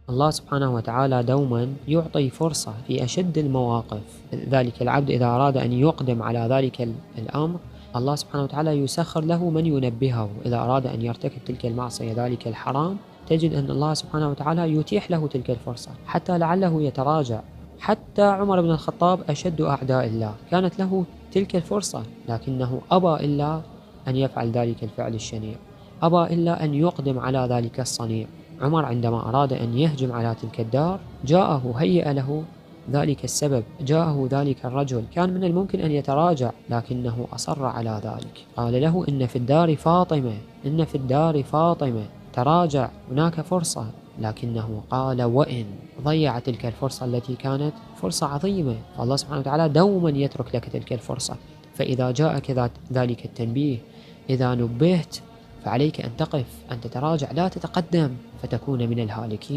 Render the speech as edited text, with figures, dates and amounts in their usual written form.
الله سبحانه وتعالى دوما يعطي فرصة في أشد المواقف. ذلك العبد إذا أراد أن يقدم على ذلك الأمر، الله سبحانه وتعالى يسخر له من ينبهه. إذا أراد أن يرتكب تلك المعصية، ذلك الحرام، تجد أن الله سبحانه وتعالى يتيح له تلك الفرصة حتى لعله يتراجع. حتى عمر بن الخطاب أشد أعداء الله كانت له تلك الفرصة، لكنه أبى إلا أن يفعل ذلك الفعل الشنيع، أبى إلا أن يقدم على ذلك الصنيع. عمر عندما أراد أن يهجم على تلك الدار، جاءه هيئ له ذلك السبب، جاءه ذلك الرجل، كان من الممكن أن يتراجع لكنه أصر على ذلك. قال له: إن في الدار فاطمة، إن في الدار فاطمة، تراجع، هناك فرصة. لكنه قال: وإن ضيع تلك الفرصة التي كانت فرصة عظيمة. فالله سبحانه وتعالى دوما يترك لك تلك الفرصة. فإذا جاءك ذلك التنبيه، إذا نبهت، فعليك أن تقف، أن تتراجع، لا تتقدم فتكون من الهالكين.